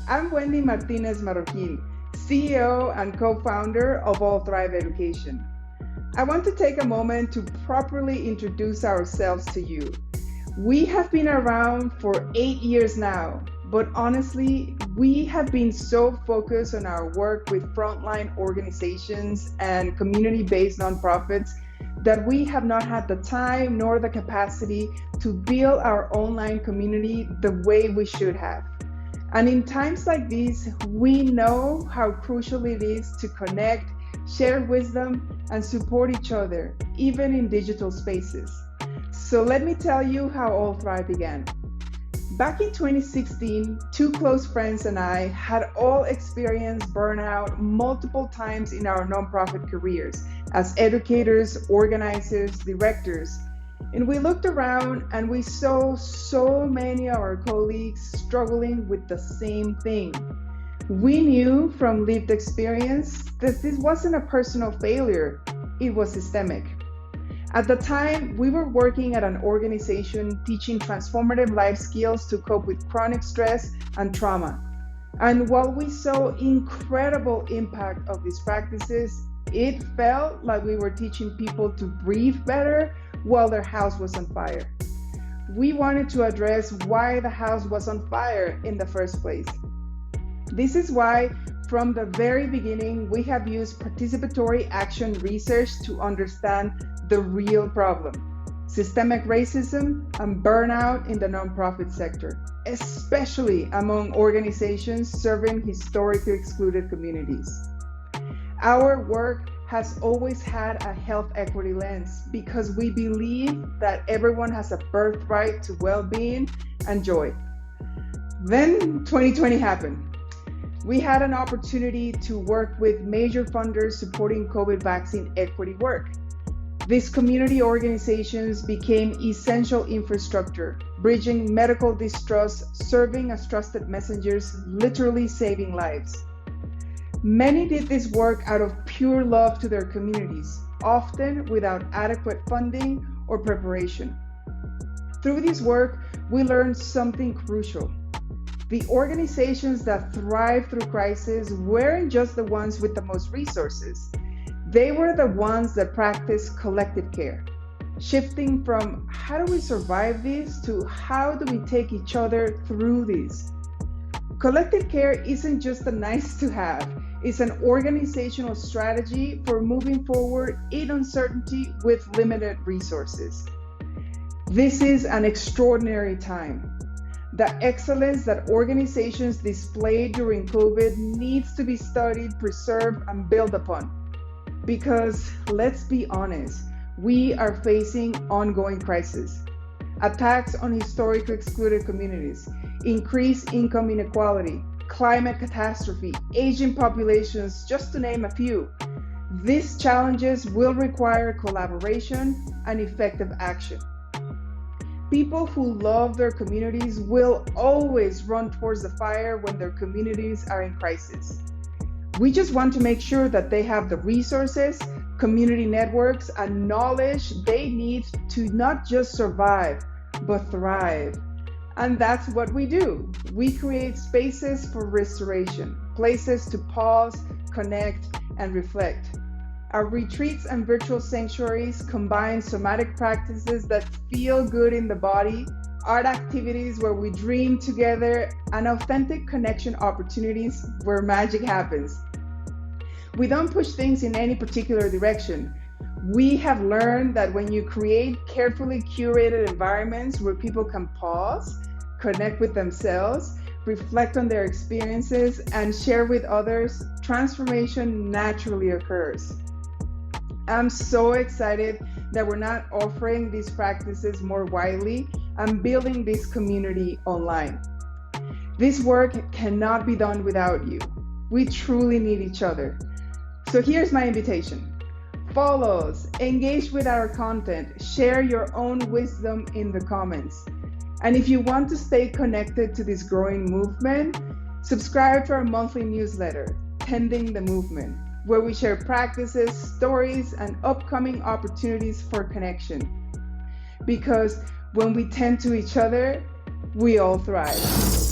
I'm Wendy Martinez-Marroquin, CEO and co-founder of AllThrive Education. I want to take a moment to properly introduce ourselves to you. We have been around for 8 years now, but honestly, we have been so focused on our work with frontline organizations and community-based nonprofits that we have not had the time nor the capacity to build our online community the way we should have. And in times like these, we know how crucial it is to connect, share wisdom, and support each other, even in digital spaces. So let me tell you how AllThrive began. Back in 2016, two close friends and I had all experienced burnout multiple times in our nonprofit careers as educators, organizers, directors. And we looked around and we saw so many of our colleagues struggling with the same thing. We knew from lived experience that this wasn't a personal failure, it was systemic. At the time, we were working at an organization teaching transformative life skills to cope with chronic stress and trauma. And while we saw incredible impact of these practices, it felt like we were teaching people to breathe better while their house was on fire. We wanted to address why the house was on fire in the first place. This is why, from the very beginning, we have used participatory action research to understand the real problem: systemic racism and burnout in the nonprofit sector, especially among organizations serving historically excluded communities. Our work has always had a health equity lens because we believe that everyone has a birthright to well-being and joy. Then 2020 happened. We had an opportunity to work with major funders supporting COVID vaccine equity work. These community organizations became essential infrastructure, bridging medical distrust, serving as trusted messengers, literally saving lives. Many did this work out of pure love to their communities, often without adequate funding or preparation. Through this work, we learned something crucial. The organizations that thrive through crisis weren't just the ones with the most resources. They were the ones that practiced collective care, shifting from how do we survive this to how do we take each other through this. Collective care isn't just a nice to have, it's an organizational strategy for moving forward in uncertainty with limited resources. This is an extraordinary time. The excellence that organizations displayed during COVID needs to be studied, preserved, and built upon. Because let's be honest, we are facing ongoing crises. Attacks on historically excluded communities, increased income inequality, climate catastrophe, aging populations, just to name a few. These challenges will require collaboration and effective action. People who love their communities will always run towards the fire when their communities are in crisis. We just want to make sure that they have the resources, community networks, and knowledge they need to not just survive, but thrive. And that's what we do. We create spaces for restoration, places to pause, connect, and reflect. Our retreats and virtual sanctuaries combine somatic practices that feel good in the body, art activities where we dream together, and authentic connection opportunities where magic happens. We don't push things in any particular direction. We have learned that when you create carefully curated environments where people can pause, connect with themselves, reflect on their experiences, and share with others, transformation naturally occurs. I'm so excited that we're not offering these practices more widely and building this community online. This work cannot be done without you. We truly need each other. So here's my invitation. Follow us, engage with our content, share your own wisdom in the comments. And if you want to stay connected to this growing movement, subscribe to our monthly newsletter, Tending the Movement, where we share practices, stories, and upcoming opportunities for connection. Because when we tend to each other, we all thrive.